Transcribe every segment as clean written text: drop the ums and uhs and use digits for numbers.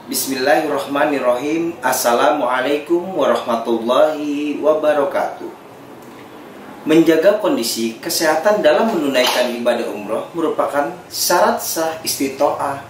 Bismillahirrahmanirrahim. Assalamualaikum warahmatullahi wabarakatuh. Menjaga kondisi kesehatan dalam menunaikan ibadah umroh merupakan syarat sah istitoah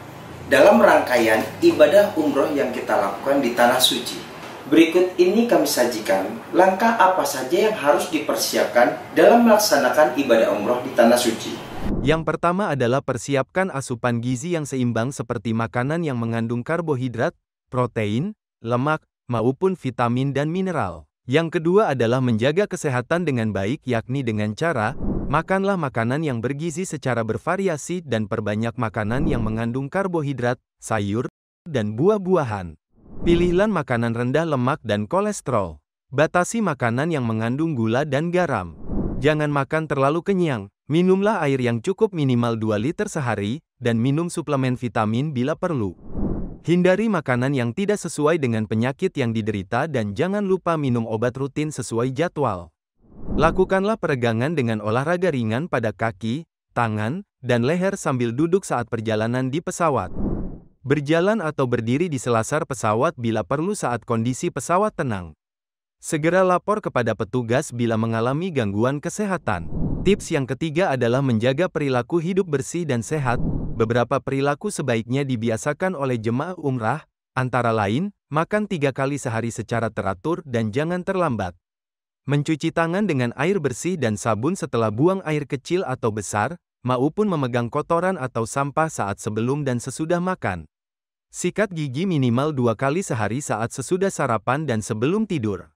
dalam rangkaian ibadah umroh yang kita lakukan di Tanah Suci. Berikut ini kami sajikan langkah apa saja yang harus dipersiapkan dalam melaksanakan ibadah umroh di Tanah Suci. Yang pertama adalah persiapkan asupan gizi yang seimbang seperti makanan yang mengandung karbohidrat, protein, lemak, maupun vitamin dan mineral. Yang kedua adalah menjaga kesehatan dengan baik, yakni dengan cara, makanlah makanan yang bergizi secara bervariasi dan perbanyak makanan yang mengandung karbohidrat, sayur, dan buah-buahan. Pilihlah makanan rendah lemak dan kolesterol. Batasi makanan yang mengandung gula dan garam. Jangan makan terlalu kenyang. Minumlah air yang cukup minimal 2 liter sehari, dan minum suplemen vitamin bila perlu. Hindari makanan yang tidak sesuai dengan penyakit yang diderita dan jangan lupa minum obat rutin sesuai jadwal. Lakukanlah peregangan dengan olahraga ringan pada kaki, tangan, dan leher sambil duduk saat perjalanan di pesawat. Berjalan atau berdiri di selasar pesawat bila perlu saat kondisi pesawat tenang. Segera lapor kepada petugas bila mengalami gangguan kesehatan. Tips yang ketiga adalah menjaga perilaku hidup bersih dan sehat. Beberapa perilaku sebaiknya dibiasakan oleh jemaah umrah, antara lain, makan 3 kali sehari secara teratur dan jangan terlambat. Mencuci tangan dengan air bersih dan sabun setelah buang air kecil atau besar, maupun memegang kotoran atau sampah saat sebelum dan sesudah makan. Sikat gigi minimal 2 kali sehari saat sesudah sarapan dan sebelum tidur.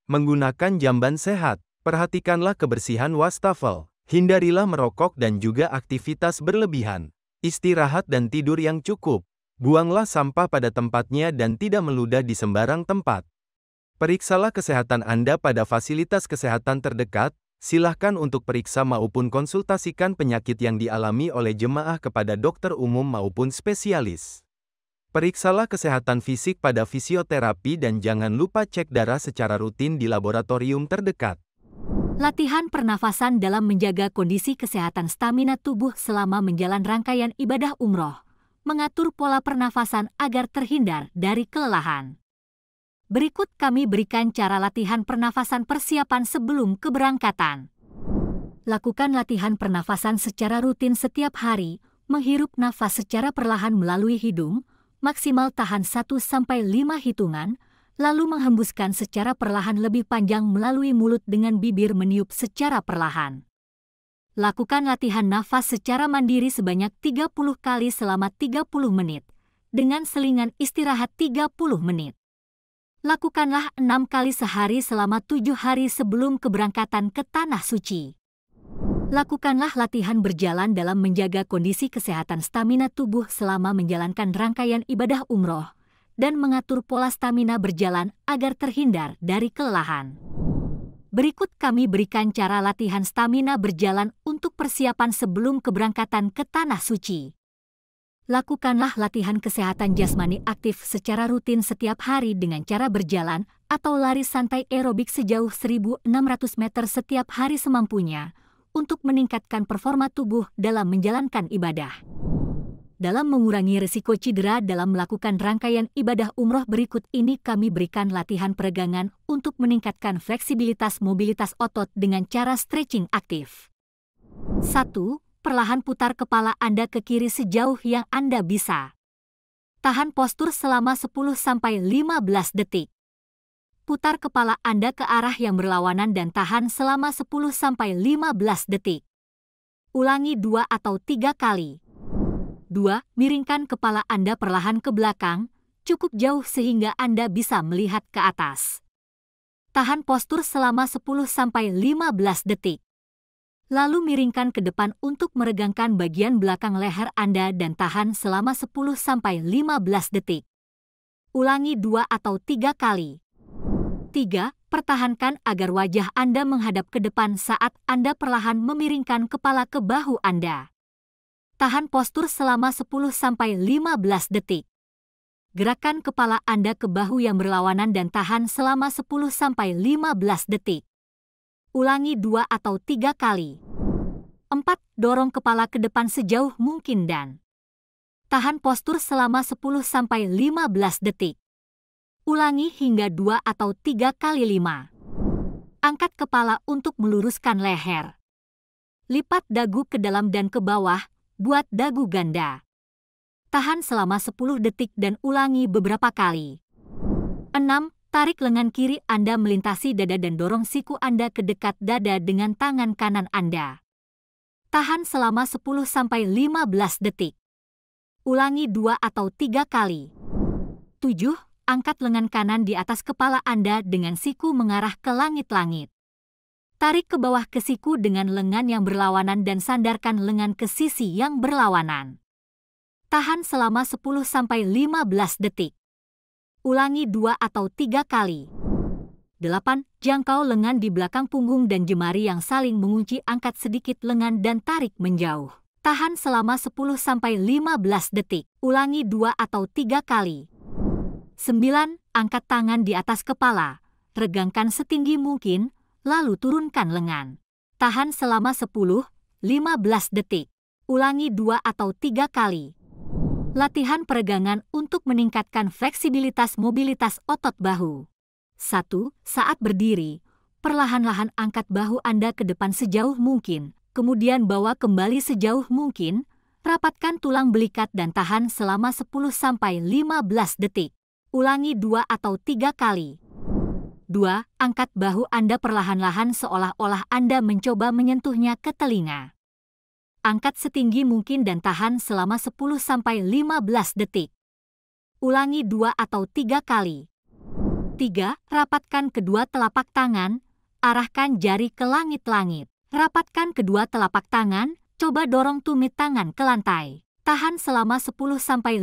Menggunakan jamban sehat. Perhatikanlah kebersihan wastafel. Hindarilah merokok dan juga aktivitas berlebihan. Istirahat dan tidur yang cukup. Buanglah sampah pada tempatnya dan tidak meludah di sembarang tempat. Periksalah kesehatan Anda pada fasilitas kesehatan terdekat. Silahkan untuk periksa maupun konsultasikan penyakit yang dialami oleh jemaah kepada dokter umum maupun spesialis. Periksalah kesehatan fisik pada fisioterapi dan jangan lupa cek darah secara rutin di laboratorium terdekat. Latihan pernafasan dalam menjaga kondisi kesehatan stamina tubuh selama menjalan rangkaian ibadah umroh. Mengatur pola pernafasan agar terhindar dari kelelahan. Berikut kami berikan cara latihan pernafasan persiapan sebelum keberangkatan. Lakukan latihan pernafasan secara rutin setiap hari, menghirup nafas secara perlahan melalui hidung, maksimal tahan 1-5 hitungan, lalu menghembuskan secara perlahan lebih panjang melalui mulut dengan bibir meniup secara perlahan. Lakukan latihan nafas secara mandiri sebanyak 30 kali selama 30 menit, dengan selingan istirahat 30 menit. Lakukanlah 6 kali sehari selama 7 hari sebelum keberangkatan ke Tanah Suci. Lakukanlah latihan berjalan dalam menjaga kondisi kesehatan stamina tubuh selama menjalankan rangkaian ibadah umroh, dan mengatur pola stamina berjalan agar terhindar dari kelelahan. Berikut kami berikan cara latihan stamina berjalan untuk persiapan sebelum keberangkatan ke Tanah Suci. Lakukanlah latihan kesehatan jasmani aktif secara rutin setiap hari dengan cara berjalan atau lari santai aerobik sejauh 1.600 meter setiap hari semampunya untuk meningkatkan performa tubuh dalam menjalankan ibadah. Dalam mengurangi risiko cedera dalam melakukan rangkaian ibadah umroh berikut ini kami berikan latihan peregangan untuk meningkatkan fleksibilitas mobilitas otot dengan cara stretching aktif. 1. Perlahan putar kepala Anda ke kiri sejauh yang Anda bisa. Tahan postur selama 10-15 detik. Putar kepala Anda ke arah yang berlawanan dan tahan selama 10-15 detik. Ulangi 2 atau 3 kali. 2. Miringkan kepala Anda perlahan ke belakang, cukup jauh sehingga Anda bisa melihat ke atas. Tahan postur selama 10-15 detik. Lalu miringkan ke depan untuk meregangkan bagian belakang leher Anda dan tahan selama 10-15 detik. Ulangi 2 atau 3 kali. 3. Pertahankan agar wajah Anda menghadap ke depan saat Anda perlahan memiringkan kepala ke bahu Anda. Tahan postur selama 10-15 detik. Gerakan kepala Anda ke bahu yang berlawanan dan tahan selama 10-15 detik. Ulangi 2 atau 3 kali. 4. Dorong kepala ke depan sejauh mungkin dan Tahan postur selama 10-15 detik. Ulangi hingga 2 atau 3 kali 5. Angkat kepala untuk meluruskan leher. Lipat dagu ke dalam dan ke bawah, buat dagu ganda. Tahan selama 10 detik dan ulangi beberapa kali. 6. Tarik lengan kiri Anda melintasi dada dan dorong siku Anda ke dekat dada dengan tangan kanan Anda. Tahan selama 10-15 detik. Ulangi 2 atau 3 kali. 7. Angkat lengan kanan di atas kepala Anda dengan siku mengarah ke langit-langit. Tarik ke bawah ke siku dengan lengan yang berlawanan dan sandarkan lengan ke sisi yang berlawanan. Tahan selama 10-15 detik. Ulangi 2 atau 3 kali. 8. Jangkau lengan di belakang punggung dan jemari yang saling mengunci. Angkat sedikit lengan dan tarik menjauh. Tahan selama 10-15 detik. Ulangi 2 atau 3 kali. 9. Angkat tangan di atas kepala. Regangkan setinggi mungkin, lalu turunkan lengan. Tahan selama 10-15 detik. Ulangi 2 atau 3 kali. Latihan peregangan untuk meningkatkan fleksibilitas mobilitas otot bahu. 1. Saat berdiri, perlahan-lahan angkat bahu Anda ke depan sejauh mungkin, kemudian bawa kembali sejauh mungkin, rapatkan tulang belikat dan tahan selama 10-15 detik. Ulangi 2 atau 3 kali. 2. Angkat bahu Anda perlahan-lahan seolah-olah Anda mencoba menyentuhnya ke telinga. Angkat setinggi mungkin dan tahan selama 10-15 detik. Ulangi 2 atau 3 kali. 3. Rapatkan kedua telapak tangan, arahkan jari ke langit-langit. Rapatkan kedua telapak tangan, coba dorong tumit tangan ke lantai. Tahan selama 10-15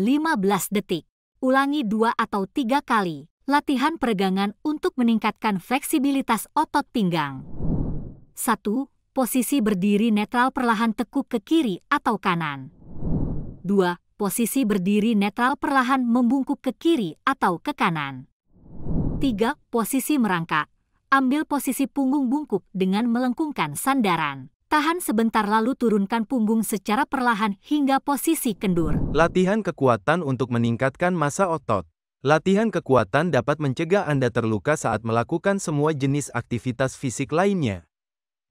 detik. Ulangi 2 atau 3 kali. Latihan peregangan untuk meningkatkan fleksibilitas otot pinggang. 1. Posisi berdiri netral perlahan tekuk ke kiri atau kanan. 2. Posisi berdiri netral perlahan membungkuk ke kiri atau ke kanan. 3. Posisi merangkak. Ambil posisi punggung bungkuk dengan melengkungkan sandaran. Tahan sebentar lalu turunkan punggung secara perlahan hingga posisi kendur. Latihan kekuatan untuk meningkatkan massa otot. Latihan kekuatan dapat mencegah Anda terluka saat melakukan semua jenis aktivitas fisik lainnya.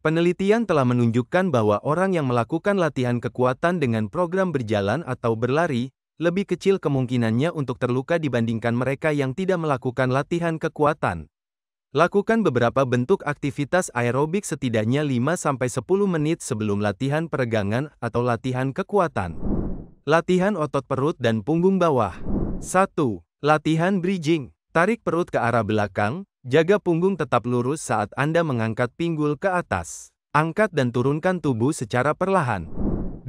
Penelitian telah menunjukkan bahwa orang yang melakukan latihan kekuatan dengan program berjalan atau berlari, lebih kecil kemungkinannya untuk terluka dibandingkan mereka yang tidak melakukan latihan kekuatan. Lakukan beberapa bentuk aktivitas aerobik setidaknya 5-10 menit sebelum latihan peregangan atau latihan kekuatan. Latihan otot perut dan punggung bawah. 1. Latihan bridging. Tarik perut ke arah belakang, jaga punggung tetap lurus saat Anda mengangkat pinggul ke atas. Angkat dan turunkan tubuh secara perlahan. 2.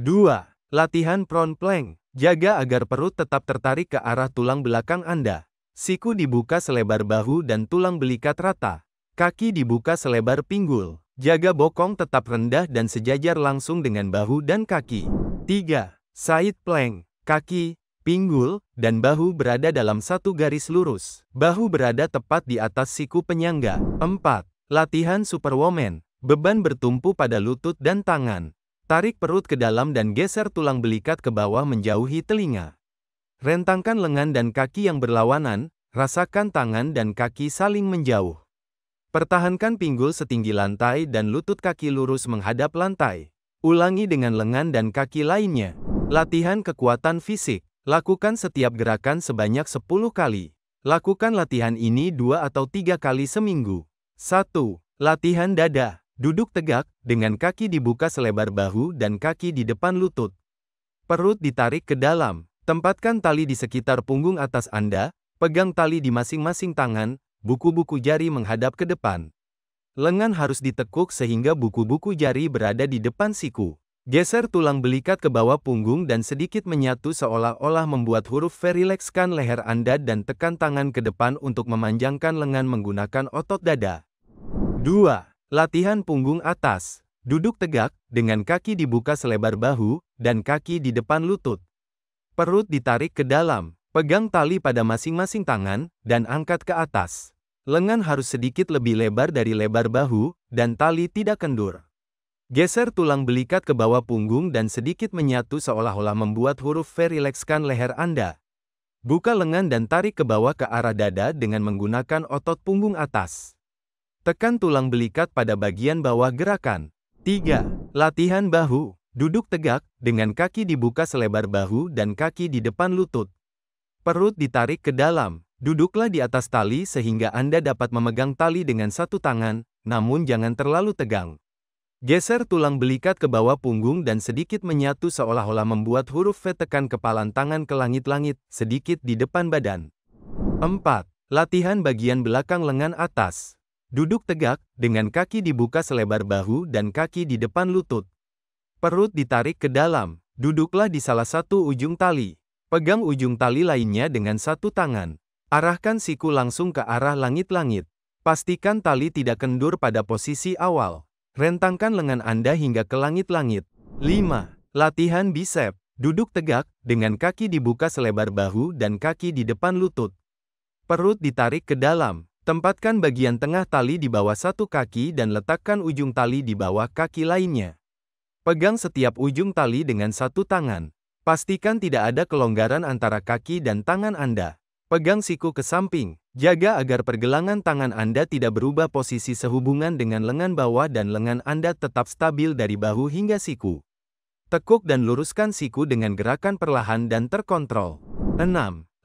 Latihan prone plank. Jaga agar perut tetap tertarik ke arah tulang belakang Anda. Siku dibuka selebar bahu dan tulang belikat rata. Kaki dibuka selebar pinggul. Jaga bokong tetap rendah dan sejajar langsung dengan bahu dan kaki. 3. Side plank. Kaki, pinggul, dan bahu berada dalam satu garis lurus. Bahu berada tepat di atas siku penyangga. 4. Latihan Superwoman. Beban bertumpu pada lutut dan tangan. Tarik perut ke dalam dan geser tulang belikat ke bawah menjauhi telinga. Rentangkan lengan dan kaki yang berlawanan, rasakan tangan dan kaki saling menjauh. Pertahankan pinggul setinggi lantai dan lutut kaki lurus menghadap lantai. Ulangi dengan lengan dan kaki lainnya. Latihan kekuatan fisik. Lakukan setiap gerakan sebanyak 10 kali. Lakukan latihan ini 2 atau 3 kali seminggu. 1. Latihan dada. Duduk tegak, dengan kaki dibuka selebar bahu dan kaki di depan lutut. Perut ditarik ke dalam. Tempatkan tali di sekitar punggung atas Anda, pegang tali di masing-masing tangan, buku-buku jari menghadap ke depan. Lengan harus ditekuk sehingga buku-buku jari berada di depan siku. Geser tulang belikat ke bawah punggung dan sedikit menyatu seolah-olah membuat huruf V. Rilekskan leher Anda dan tekan tangan ke depan untuk memanjangkan lengan menggunakan otot dada. 2. Latihan punggung atas. Duduk tegak, dengan kaki dibuka selebar bahu, dan kaki di depan lutut. Perut ditarik ke dalam, pegang tali pada masing-masing tangan, dan angkat ke atas. Lengan harus sedikit lebih lebar dari lebar bahu, dan tali tidak kendur. Geser tulang belikat ke bawah punggung dan sedikit menyatu seolah-olah membuat huruf V. Rilekskan leher Anda. Buka lengan dan tarik ke bawah ke arah dada dengan menggunakan otot punggung atas. Tekan tulang belikat pada bagian bawah gerakan. 3. Latihan bahu. Duduk tegak, dengan kaki dibuka selebar bahu dan kaki di depan lutut. Perut ditarik ke dalam. Duduklah di atas tali sehingga Anda dapat memegang tali dengan satu tangan, namun jangan terlalu tegang. Geser tulang belikat ke bawah punggung dan sedikit menyatu seolah-olah membuat huruf V. Tekan kepalan tangan ke langit-langit, sedikit di depan badan. 4. Latihan bagian belakang lengan atas. Duduk tegak, dengan kaki dibuka selebar bahu dan kaki di depan lutut. Perut ditarik ke dalam. Duduklah di salah satu ujung tali. Pegang ujung tali lainnya dengan satu tangan. Arahkan siku langsung ke arah langit-langit. Pastikan tali tidak kendur pada posisi awal. Rentangkan lengan Anda hingga ke langit-langit. 5. Latihan bisep. Duduk tegak, dengan kaki dibuka selebar bahu dan kaki di depan lutut. Perut ditarik ke dalam. Tempatkan bagian tengah tali di bawah satu kaki dan letakkan ujung tali di bawah kaki lainnya. Pegang setiap ujung tali dengan satu tangan. Pastikan tidak ada kelonggaran antara kaki dan tangan Anda. Pegang siku ke samping. Jaga agar pergelangan tangan Anda tidak berubah posisi sehubungan dengan lengan bawah dan lengan Anda tetap stabil dari bahu hingga siku. Tekuk dan luruskan siku dengan gerakan perlahan dan terkontrol. 6.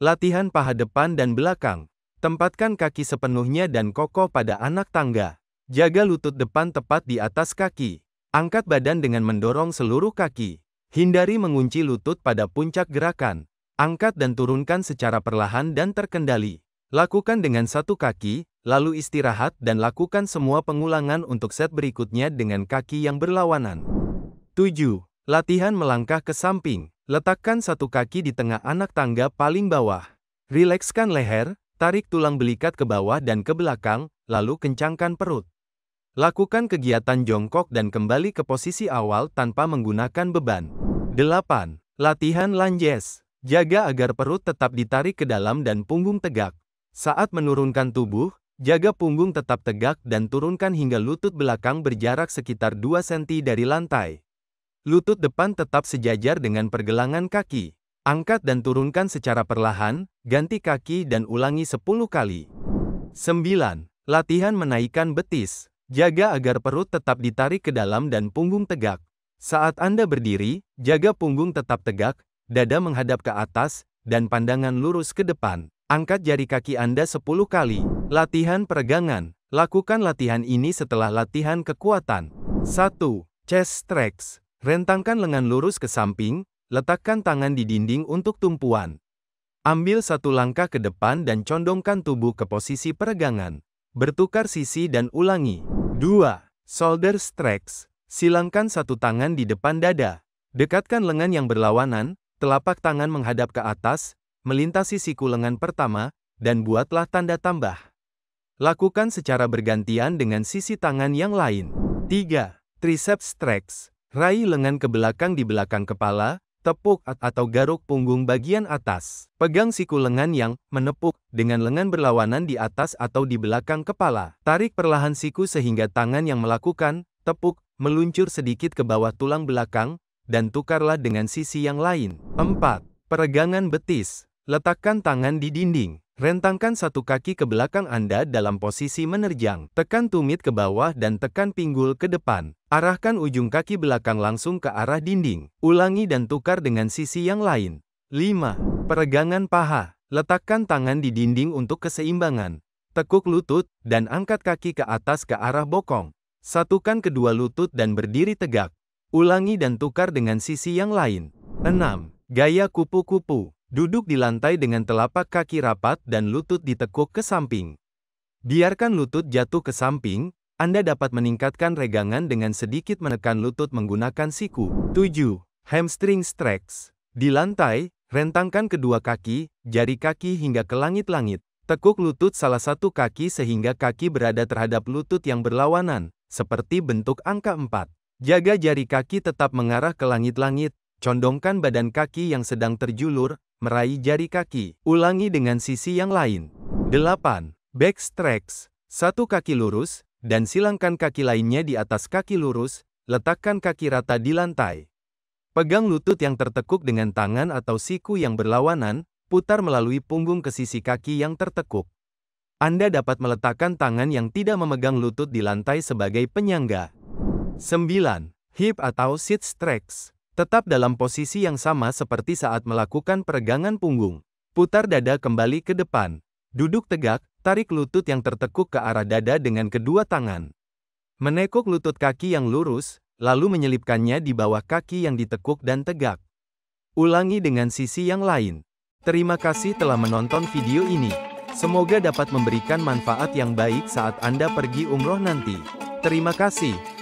Latihan paha depan dan belakang. Tempatkan kaki sepenuhnya dan kokoh pada anak tangga. Jaga lutut depan tepat di atas kaki. Angkat badan dengan mendorong seluruh kaki. Hindari mengunci lutut pada puncak gerakan. Angkat dan turunkan secara perlahan dan terkendali. Lakukan dengan satu kaki, lalu istirahat dan lakukan semua pengulangan untuk set berikutnya dengan kaki yang berlawanan. 7. Latihan melangkah ke samping. Letakkan satu kaki di tengah anak tangga paling bawah. Rilekskan leher, tarik tulang belikat ke bawah dan ke belakang, lalu kencangkan perut. Lakukan kegiatan jongkok dan kembali ke posisi awal tanpa menggunakan beban. 8. Latihan lunges. Jaga agar perut tetap ditarik ke dalam dan punggung tegak. Saat menurunkan tubuh, jaga punggung tetap tegak dan turunkan hingga lutut belakang berjarak sekitar 2 cm dari lantai. Lutut depan tetap sejajar dengan pergelangan kaki. Angkat dan turunkan secara perlahan, ganti kaki dan ulangi 10 kali. 9. Latihan menaikkan betis. Jaga agar perut tetap ditarik ke dalam dan punggung tegak. Saat Anda berdiri, jaga punggung tetap tegak, dada menghadap ke atas, dan pandangan lurus ke depan. Angkat jari kaki Anda 10 kali. Latihan peregangan. Lakukan latihan ini setelah latihan kekuatan. 1. Chest stretch. Rentangkan lengan lurus ke samping, letakkan tangan di dinding untuk tumpuan. Ambil satu langkah ke depan dan condongkan tubuh ke posisi peregangan. Bertukar sisi dan ulangi. 2. Shoulder stretch. Silangkan satu tangan di depan dada. Dekatkan lengan yang berlawanan, telapak tangan menghadap ke atas, melintasi siku lengan pertama, dan buatlah tanda tambah. Lakukan secara bergantian dengan sisi tangan yang lain. 3. Triceps stretch. Raih lengan ke belakang di belakang kepala, tepuk atau garuk punggung bagian atas. Pegang siku lengan yang menepuk dengan lengan berlawanan di atas atau di belakang kepala. Tarik perlahan siku sehingga tangan yang melakukan tepuk meluncur sedikit ke bawah tulang belakang, dan tukarlah dengan sisi yang lain. 4. Peregangan betis. Letakkan tangan di dinding. Rentangkan satu kaki ke belakang Anda dalam posisi menerjang. Tekan tumit ke bawah dan tekan pinggul ke depan. Arahkan ujung kaki belakang langsung ke arah dinding. Ulangi dan tukar dengan sisi yang lain. 5. Peregangan paha. Letakkan tangan di dinding untuk keseimbangan. Tekuk lutut, dan angkat kaki ke atas ke arah bokong. Satukan kedua lutut dan berdiri tegak. Ulangi dan tukar dengan sisi yang lain. 6. Gaya kupu-kupu. Duduk di lantai dengan telapak kaki rapat dan lutut ditekuk ke samping. Biarkan lutut jatuh ke samping, Anda dapat meningkatkan regangan dengan sedikit menekan lutut menggunakan siku. 7. Hamstring stretch. Di lantai, rentangkan kedua kaki, jari kaki hingga ke langit-langit. Tekuk lutut salah satu kaki sehingga kaki berada terhadap lutut yang berlawanan, seperti bentuk angka 4. Jaga jari kaki tetap mengarah ke langit-langit, condongkan badan kaki yang sedang terjulur, meraih jari kaki. Ulangi dengan sisi yang lain. 8. Back stretch. Satu kaki lurus, dan silangkan kaki lainnya di atas kaki lurus, Letakkan kaki rata di lantai. Pegang lutut yang tertekuk dengan tangan atau siku yang berlawanan, putar melalui punggung ke sisi kaki yang tertekuk. Anda dapat meletakkan tangan yang tidak memegang lutut di lantai sebagai penyangga. 9. Hip atau sit stretch. Tetap dalam posisi yang sama seperti saat melakukan peregangan punggung. Putar dada kembali ke depan. Duduk tegak, tarik lutut yang tertekuk ke arah dada dengan kedua tangan. Menekuk lutut kaki yang lurus, lalu menyelipkannya di bawah kaki yang ditekuk dan tegak. Ulangi dengan sisi yang lain. Terima kasih telah menonton video ini. Semoga dapat memberikan manfaat yang baik saat Anda pergi umroh nanti. Terima kasih.